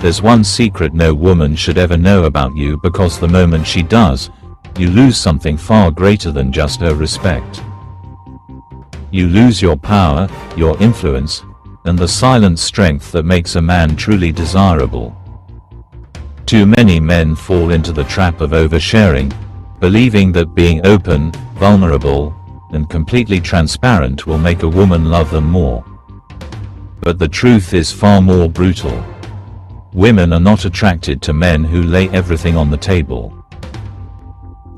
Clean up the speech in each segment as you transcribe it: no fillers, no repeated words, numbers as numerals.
There's one secret no woman should ever know about you, because the moment she does, you lose something far greater than just her respect. You lose your power, your influence, and the silent strength that makes a man truly desirable. Too many men fall into the trap of oversharing, believing that being open, vulnerable, and completely transparent will make a woman love them more. But the truth is far more brutal. Women are not attracted to men who lay everything on the table.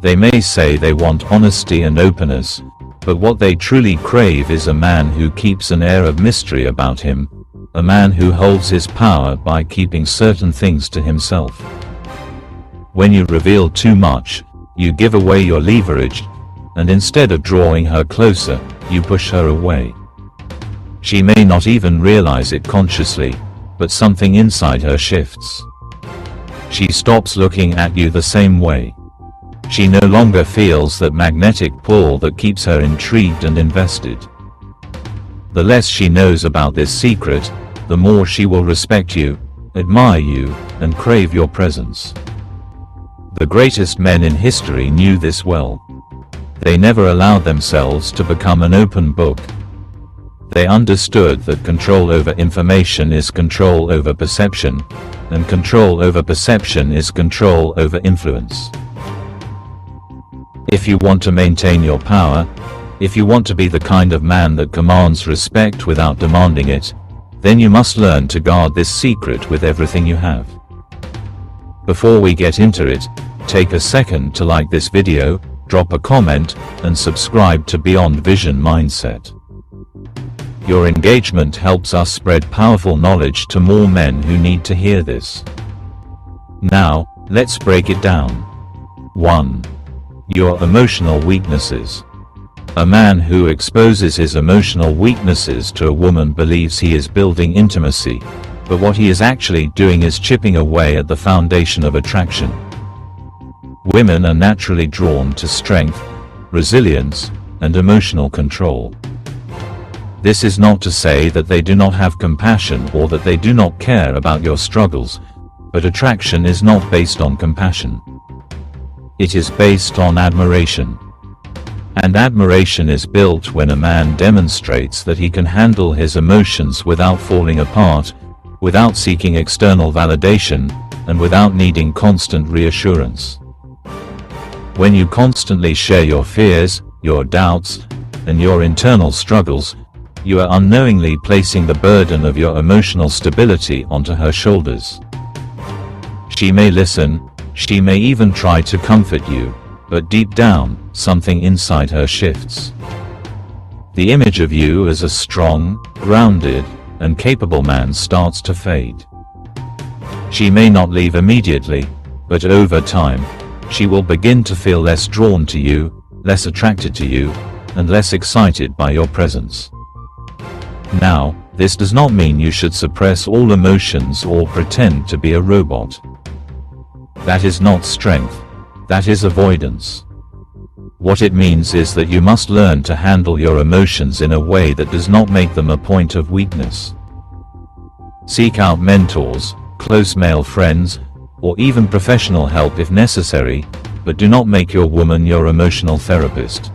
They may say they want honesty and openness, but what they truly crave is a man who keeps an air of mystery about him, a man who holds his power by keeping certain things to himself. When you reveal too much, you give away your leverage, and instead of drawing her closer, you push her away. She may not even realize it consciously, but something inside her shifts. She stops looking at you the same way. She no longer feels that magnetic pull that keeps her intrigued and invested. The less she knows about this secret, the more she will respect you, admire you, and crave your presence. The greatest men in history knew this well. They never allowed themselves to become an open book. They understood that control over information is control over perception, and control over perception is control over influence. If you want to maintain your power, if you want to be the kind of man that commands respect without demanding it, then you must learn to guard this secret with everything you have. Before we get into it, take a second to like this video, drop a comment, and subscribe to Beyond Vision Mindset. Your engagement helps us spread powerful knowledge to more men who need to hear this. Now, let's break it down. 1. Your emotional weaknesses. A man who exposes his emotional weaknesses to a woman believes he is building intimacy, but what he is actually doing is chipping away at the foundation of attraction. Women are naturally drawn to strength, resilience, and emotional control. This is not to say that they do not have compassion or that they do not care about your struggles, but attraction is not based on compassion. It is based on admiration. And admiration is built when a man demonstrates that he can handle his emotions without falling apart, without seeking external validation, and without needing constant reassurance. When you constantly share your fears, your doubts, and your internal struggles, you are unknowingly placing the burden of your emotional stability onto her shoulders. She may listen, she may even try to comfort you, but deep down, something inside her shifts. The image of you as a strong, grounded, and capable man starts to fade. She may not leave immediately, but over time, she will begin to feel less drawn to you, less attracted to you, and less excited by your presence. Now, this does not mean you should suppress all emotions or pretend to be a robot. That is not strength, that is avoidance. What it means is that you must learn to handle your emotions in a way that does not make them a point of weakness. Seek out mentors, close male friends, or even professional help if necessary, but do not make your woman your emotional therapist.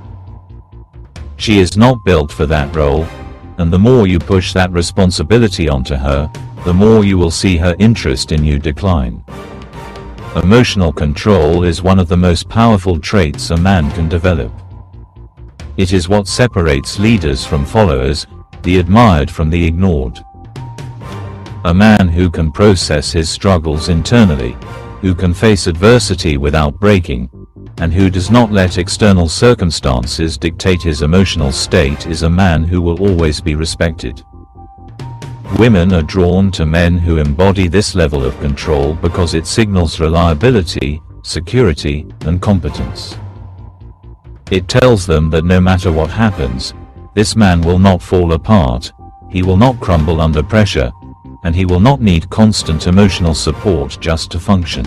She is not built for that role, and the more you push that responsibility onto her, the more you will see her interest in you decline. Emotional control is one of the most powerful traits a man can develop. It is what separates leaders from followers, the admired from the ignored. A man who can process his struggles internally, who can face adversity without breaking, and who does not let external circumstances dictate his emotional state is a man who will always be respected. Women are drawn to men who embody this level of control because it signals reliability, security, and competence. It tells them that no matter what happens, this man will not fall apart, he will not crumble under pressure, and he will not need constant emotional support just to function.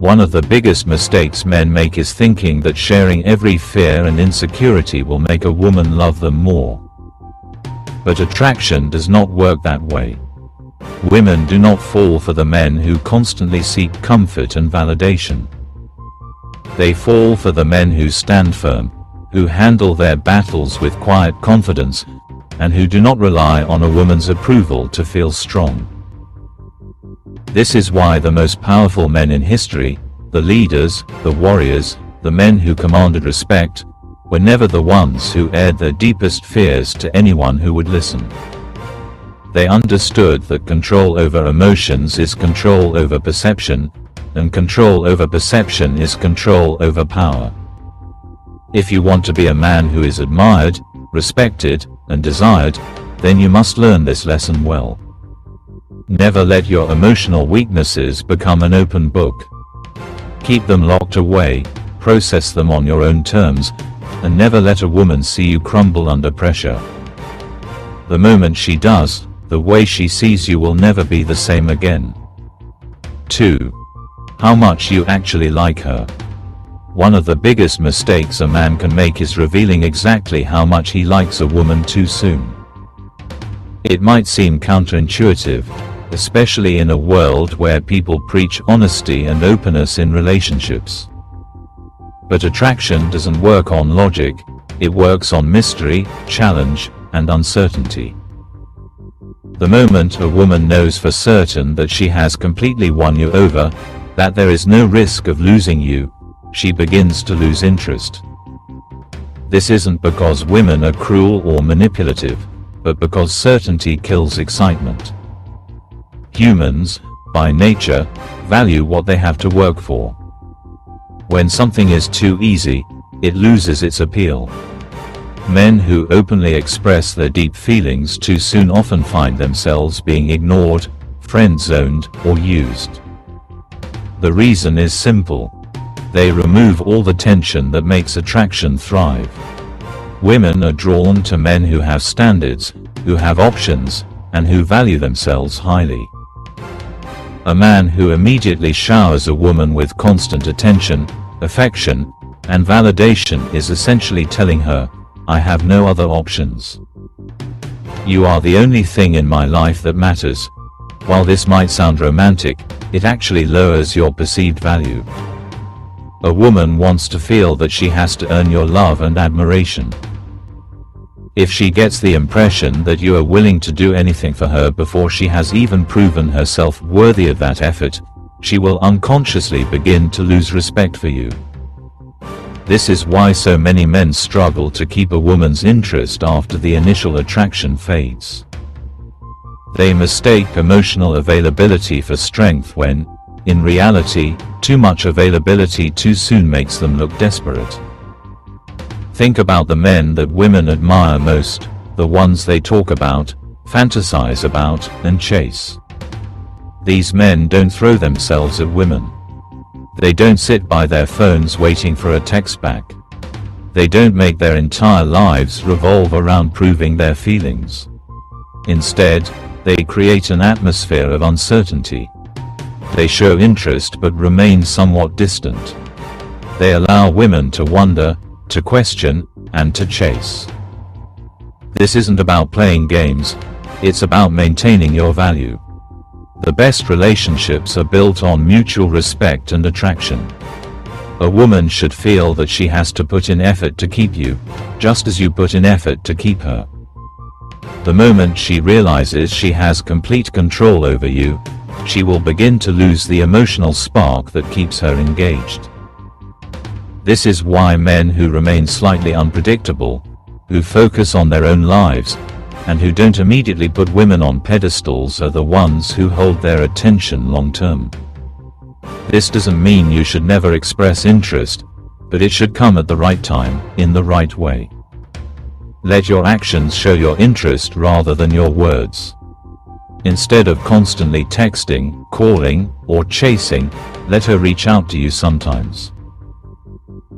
One of the biggest mistakes men make is thinking that sharing every fear and insecurity will make a woman love them more. But attraction does not work that way. Women do not fall for the men who constantly seek comfort and validation. They fall for the men who stand firm, who handle their battles with quiet confidence, and who do not rely on a woman's approval to feel strong. This is why the most powerful men in history, the leaders, the warriors, the men who commanded respect, were never the ones who aired their deepest fears to anyone who would listen. They understood that control over emotions is control over perception, and control over perception is control over power. If you want to be a man who is admired, respected, and desired, then you must learn this lesson well. Never let your emotional weaknesses become an open book. Keep them locked away, process them on your own terms, and never let a woman see you crumble under pressure. The moment she does, the way she sees you will never be the same again. 2. How much you actually like her. One of the biggest mistakes a man can make is revealing exactly how much he likes a woman too soon. It might seem counterintuitive, especially in a world where people preach honesty and openness in relationships. But attraction doesn't work on logic, it works on mystery, challenge, and uncertainty. The moment a woman knows for certain that she has completely won you over, that there is no risk of losing you, she begins to lose interest. This isn't because women are cruel or manipulative, but because certainty kills excitement. Humans, by nature, value what they have to work for. When something is too easy, it loses its appeal. Men who openly express their deep feelings too soon often find themselves being ignored, friend-zoned, or used. The reason is simple. They remove all the tension that makes attraction thrive. Women are drawn to men who have standards, who have options, and who value themselves highly. A man who immediately showers a woman with constant attention, affection, and validation is essentially telling her, "I have no other options. You are the only thing in my life that matters." While this might sound romantic, it actually lowers your perceived value. A woman wants to feel that she has to earn your love and admiration. If she gets the impression that you are willing to do anything for her before she has even proven herself worthy of that effort, she will unconsciously begin to lose respect for you. This is why so many men struggle to keep a woman's interest after the initial attraction fades. They mistake emotional availability for strength when, in reality, too much availability too soon makes them look desperate. Think about the men that women admire most, the ones they talk about, fantasize about, and chase. These men don't throw themselves at women. They don't sit by their phones waiting for a text back. They don't make their entire lives revolve around proving their feelings. Instead, they create an atmosphere of uncertainty. They show interest but remain somewhat distant. They allow women to wonder, to question, and to chase. This isn't about playing games, it's about maintaining your value. The best relationships are built on mutual respect and attraction. A woman should feel that she has to put in effort to keep you, just as you put in effort to keep her. The moment she realizes she has complete control over you, she will begin to lose the emotional spark that keeps her engaged. This is why men who remain slightly unpredictable, who focus on their own lives, and who don't immediately put women on pedestals are the ones who hold their attention long term. This doesn't mean you should never express interest, but it should come at the right time, in the right way. Let your actions show your interest rather than your words. Instead of constantly texting, calling, or chasing, let her reach out to you sometimes.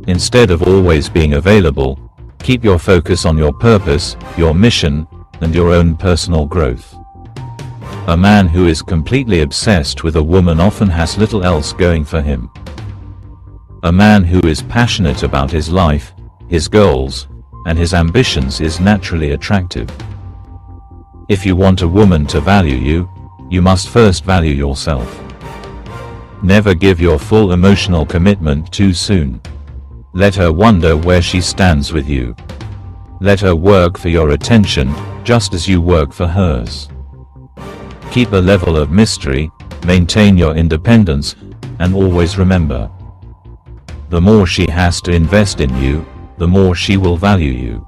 Instead of always being available, keep your focus on your purpose, your mission, and your own personal growth. A man who is completely obsessed with a woman often has little else going for him. A man who is passionate about his life, his goals, and his ambitions is naturally attractive. If you want a woman to value you, you must first value yourself. Never give your full emotional commitment too soon. Let her wonder where she stands with you. Let her work for your attention, just as you work for hers. Keep a level of mystery, maintain your independence, and always remember, the more she has to invest in you, the more she will value you.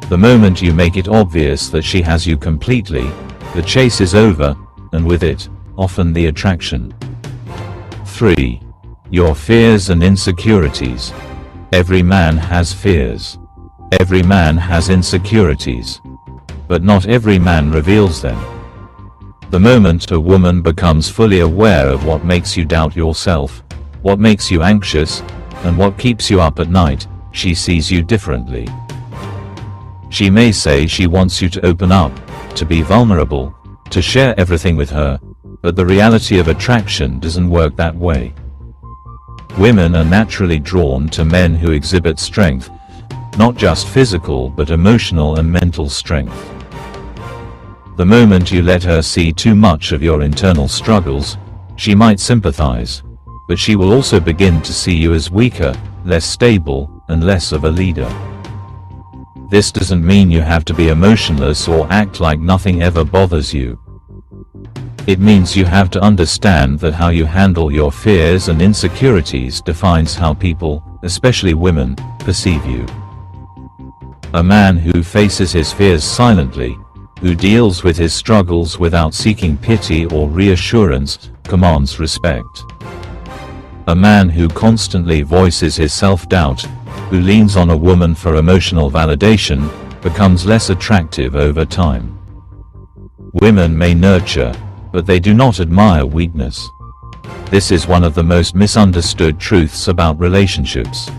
The moment you make it obvious that she has you completely, the chase is over, and with it, often the attraction. 3. Your fears and insecurities. Every man has fears. Every man has insecurities. But not every man reveals them. The moment a woman becomes fully aware of what makes you doubt yourself, what makes you anxious, and what keeps you up at night, she sees you differently. She may say she wants you to open up, to be vulnerable, to share everything with her, but the reality of attraction doesn't work that way. Women are naturally drawn to men who exhibit strength, not just physical but emotional and mental strength. The moment you let her see too much of your internal struggles, she might sympathize, but she will also begin to see you as weaker, less stable, and less of a leader. This doesn't mean you have to be emotionless or act like nothing ever bothers you. It means you have to understand that how you handle your fears and insecurities defines how people, especially women, perceive you. A man who faces his fears silently, who deals with his struggles without seeking pity or reassurance, commands respect. A man who constantly voices his self-doubt, who leans on a woman for emotional validation, becomes less attractive over time. Women may nurture, but they do not admire weakness. This is one of the most misunderstood truths about relationships.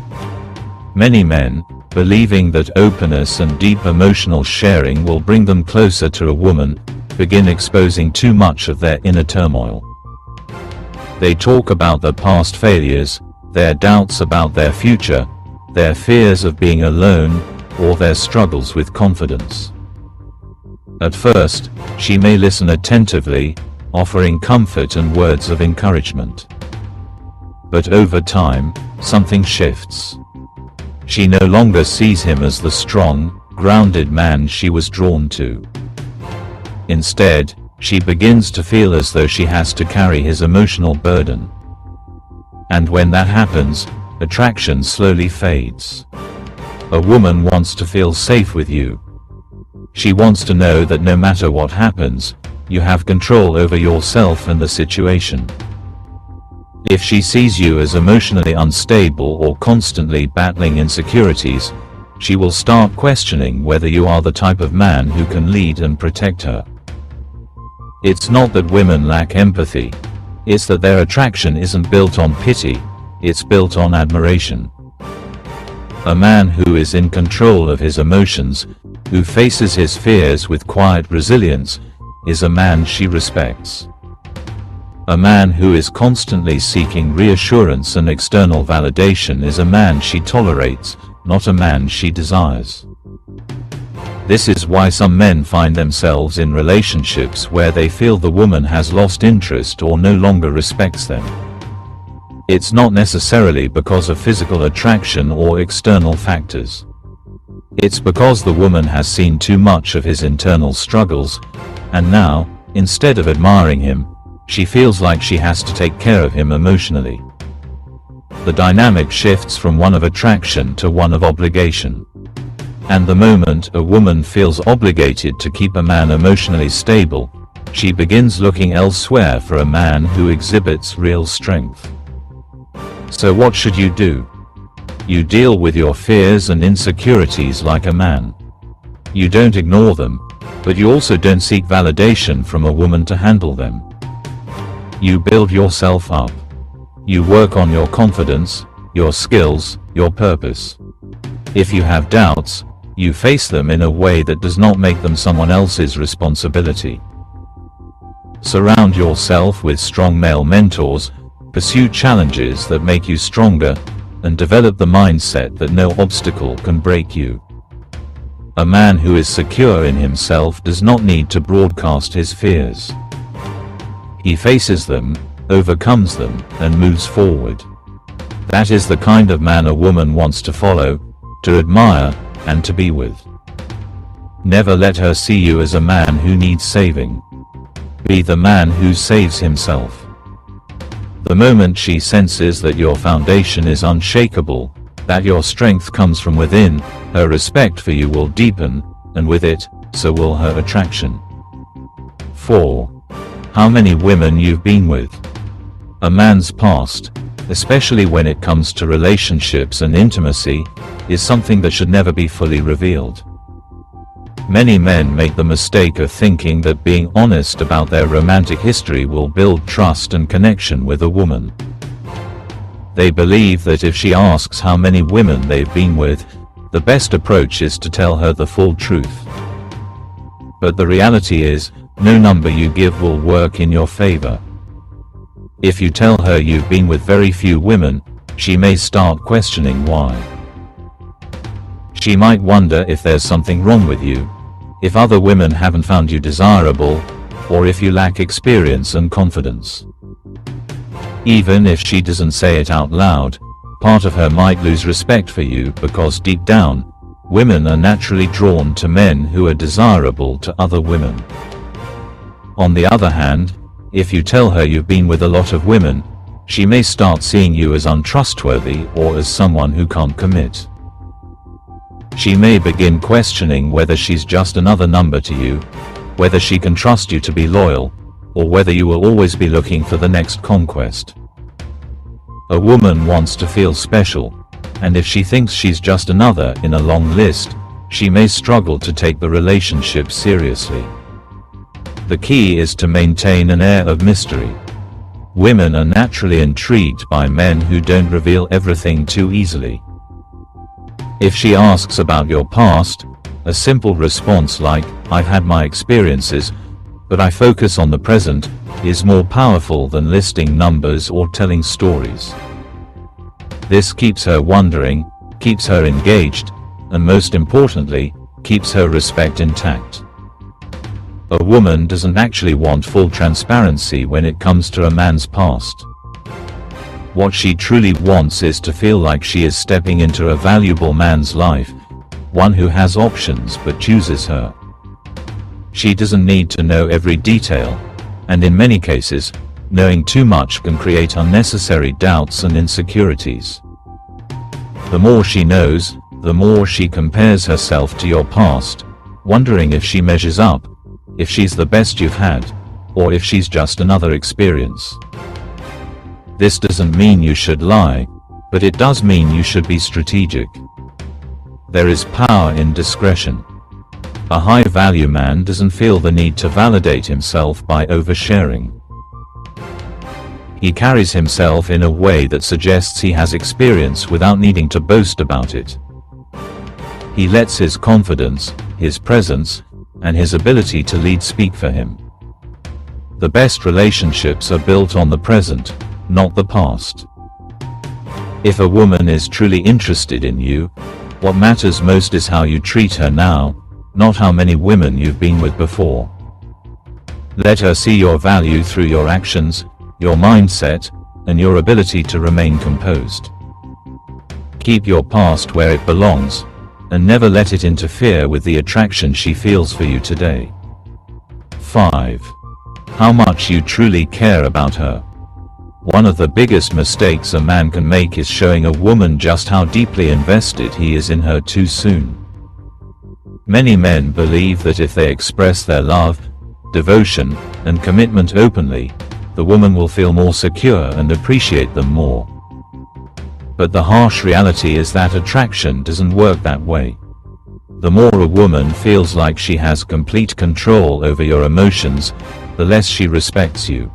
Many men, believing that openness and deep emotional sharing will bring them closer to a woman, begin exposing too much of their inner turmoil. They talk about their past failures, their doubts about their future, their fears of being alone, or their struggles with confidence. At first, she may listen attentively, offering comfort and words of encouragement. But over time, something shifts. She no longer sees him as the strong, grounded man she was drawn to. Instead, she begins to feel as though she has to carry his emotional burden. And when that happens, attraction slowly fades. A woman wants to feel safe with you. She wants to know that no matter what happens, you have control over yourself and the situation. If she sees you as emotionally unstable or constantly battling insecurities, she will start questioning whether you are the type of man who can lead and protect her. It's not that women lack empathy. It's that their attraction isn't built on pity, it's built on admiration. A man who is in control of his emotions, who faces his fears with quiet resilience, is a man she respects. A man who is constantly seeking reassurance and external validation is a man she tolerates, not a man she desires. This is why some men find themselves in relationships where they feel the woman has lost interest or no longer respects them. It's not necessarily because of physical attraction or external factors. It's because the woman has seen too much of his internal struggles, and now, instead of admiring him, she feels like she has to take care of him emotionally. The dynamic shifts from one of attraction to one of obligation. And the moment a woman feels obligated to keep a man emotionally stable, she begins looking elsewhere for a man who exhibits real strength. So what should you do? You deal with your fears and insecurities like a man. You don't ignore them, but you also don't seek validation from a woman to handle them. You build yourself up. You work on your confidence, your skills, your purpose. If you have doubts, you face them in a way that does not make them someone else's responsibility. Surround yourself with strong male mentors, pursue challenges that make you stronger, and develop the mindset that no obstacle can break you. A man who is secure in himself does not need to broadcast his fears. He faces them, overcomes them, and moves forward. That is the kind of man a woman wants to follow, to admire, and to be with. Never let her see you as a man who needs saving. Be the man who saves himself. The moment she senses that your foundation is unshakable, that your strength comes from within, her respect for you will deepen, and with it, so will her attraction. 4. How many women you've been with. A man's past, especially when it comes to relationships and intimacy, is something that should never be fully revealed. Many men make the mistake of thinking that being honest about their romantic history will build trust and connection with a woman. They believe that if she asks how many women they've been with, the best approach is to tell her the full truth. But the reality is, no number you give will work in your favor. If you tell her you've been with very few women, she may start questioning why. She might wonder if there's something wrong with you, if other women haven't found you desirable, or if you lack experience and confidence. Even if she doesn't say it out loud, part of her might lose respect for you because deep down, women are naturally drawn to men who are desirable to other women. On the other hand, if you tell her you've been with a lot of women, she may start seeing you as untrustworthy or as someone who can't commit. She may begin questioning whether she's just another number to you, whether she can trust you to be loyal, or whether you will always be looking for the next conquest. A woman wants to feel special, and if she thinks she's just another in a long list, she may struggle to take the relationship seriously. The key is to maintain an air of mystery. Women are naturally intrigued by men who don't reveal everything too easily. If she asks about your past, a simple response like, "I've had my experiences, but I focus on the present," is more powerful than listing numbers or telling stories. This keeps her wondering, keeps her engaged, and most importantly, keeps her respect intact. A woman doesn't actually want full transparency when it comes to a man's past. What she truly wants is to feel like she is stepping into a valuable man's life, one who has options but chooses her. She doesn't need to know every detail, and in many cases, knowing too much can create unnecessary doubts and insecurities. The more she knows, the more she compares herself to your past, wondering if she measures up, if she's the best you've had, or if she's just another experience. This doesn't mean you should lie, but it does mean you should be strategic. There is power in discretion. A high-value man doesn't feel the need to validate himself by oversharing. He carries himself in a way that suggests he has experience without needing to boast about it. He lets his confidence, his presence, and his ability to lead speak for him. The best relationships are built on the present, not the past. If a woman is truly interested in you, what matters most is how you treat her now, not how many women you've been with before. Let her see your value through your actions, your mindset, and your ability to remain composed. Keep your past where it belongs, and never let it interfere with the attraction she feels for you today. 5. How much you truly care about her. One of the biggest mistakes a man can make is showing a woman just how deeply invested he is in her too soon. Many men believe that if they express their love, devotion, and commitment openly, the woman will feel more secure and appreciate them more. But the harsh reality is that attraction doesn't work that way. The more a woman feels like she has complete control over your emotions, the less she respects you.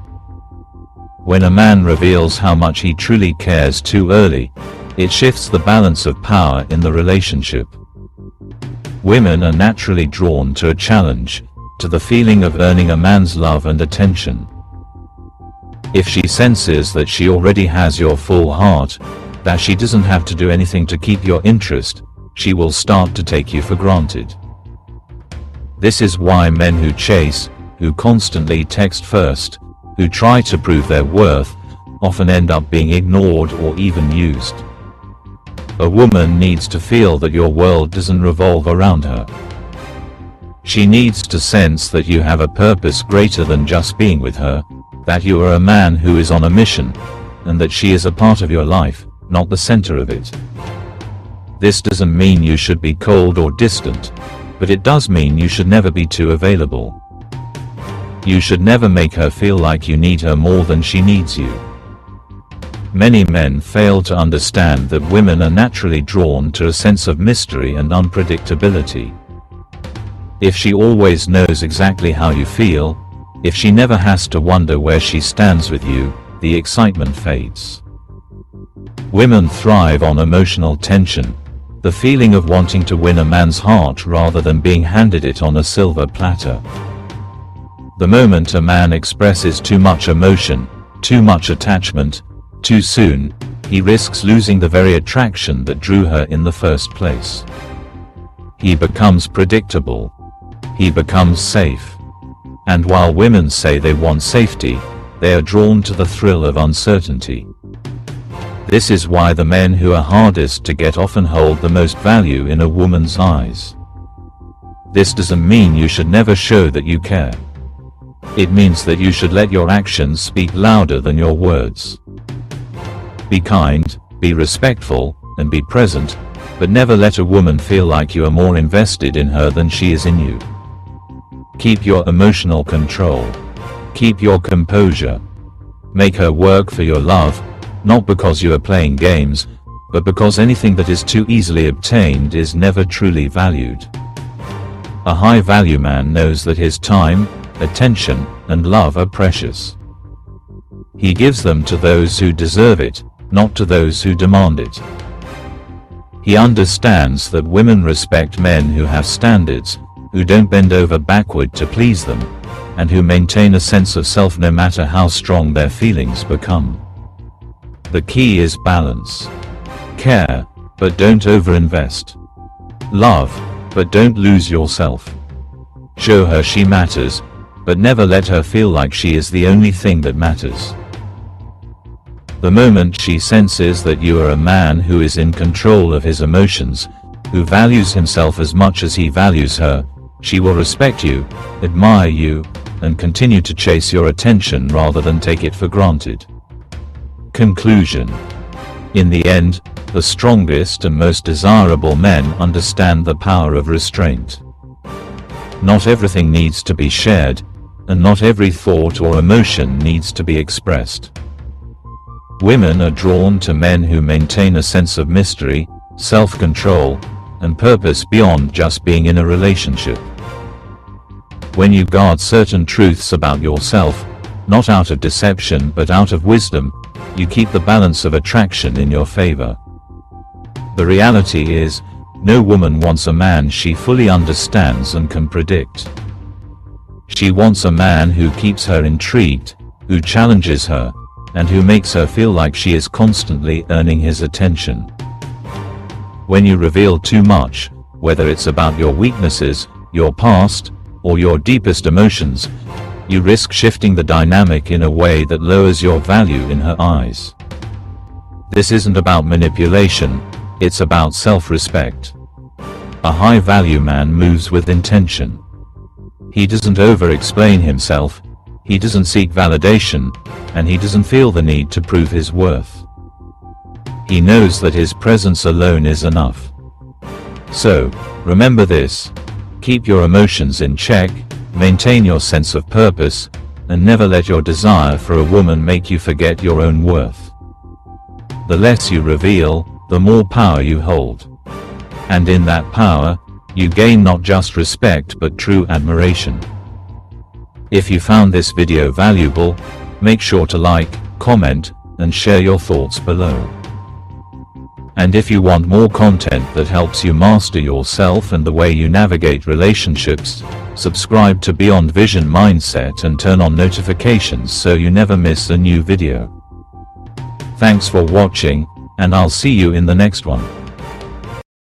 When a man reveals how much he truly cares too early, it shifts the balance of power in the relationship. Women are naturally drawn to a challenge, to the feeling of earning a man's love and attention. If she senses that she already has your full heart, that she doesn't have to do anything to keep your interest, she will start to take you for granted. This is why men who chase, who constantly text first, who try to prove their worth, often end up being ignored or even used. A woman needs to feel that your world doesn't revolve around her. She needs to sense that you have a purpose greater than just being with her, that you are a man who is on a mission, and that she is a part of your life, not the center of it. This doesn't mean you should be cold or distant, but it does mean you should never be too available. You should never make her feel like you need her more than she needs you. Many men fail to understand that women are naturally drawn to a sense of mystery and unpredictability. If she always knows exactly how you feel, if she never has to wonder where she stands with you, the excitement fades. Women thrive on emotional tension, the feeling of wanting to win a man's heart rather than being handed it on a silver platter. The moment a man expresses too much emotion, too much attachment, too soon, he risks losing the very attraction that drew her in the first place. He becomes predictable. He becomes safe. And while women say they want safety, they are drawn to the thrill of uncertainty. This is why the men who are hardest to get often hold the most value in a woman's eyes. This doesn't mean you should never show that you care. It means that you should let your actions speak louder than your words. Be kind, be respectful, and be present, but never let a woman feel like you are more invested in her than she is in you. Keep your emotional control. Keep your composure. Make her work for your love, not because you are playing games, but because anything that is too easily obtained is never truly valued. A high-value man knows that his time, attention, and love are precious. He gives them to those who deserve it, not to those who demand it. He understands that women respect men who have standards, who don't bend over backward to please them, and who maintain a sense of self no matter how strong their feelings become. The key is balance. Care, but don't overinvest. Love, but don't lose yourself. Show her she matters, but never let her feel like she is the only thing that matters. The moment she senses that you are a man who is in control of his emotions, who values himself as much as he values her, she will respect you, admire you, and continue to chase your attention rather than take it for granted. Conclusion. In the end, the strongest and most desirable men understand the power of restraint. Not everything needs to be shared, and not every thought or emotion needs to be expressed. Women are drawn to men who maintain a sense of mystery, self-control, and purpose beyond just being in a relationship. When you guard certain truths about yourself, not out of deception but out of wisdom, you keep the balance of attraction in your favor. The reality is, no woman wants a man she fully understands and can predict. She wants a man who keeps her intrigued, who challenges her, and who makes her feel like she is constantly earning his attention. When you reveal too much, whether it's about your weaknesses, your past, or your deepest emotions, you risk shifting the dynamic in a way that lowers your value in her eyes. This isn't about manipulation, it's about self-respect. A high-value man moves with intention. He doesn't over-explain himself, he doesn't seek validation, and he doesn't feel the need to prove his worth. He knows that his presence alone is enough. So, remember this: keep your emotions in check, maintain your sense of purpose, and never let your desire for a woman make you forget your own worth. The less you reveal, the more power you hold. And in that power, you gain not just respect but true admiration. If you found this video valuable, make sure to like, comment, and share your thoughts below. And if you want more content that helps you master yourself and the way you navigate relationships, subscribe to Beyond Vision Mindset and turn on notifications so you never miss a new video. Thanks for watching, and I'll see you in the next one.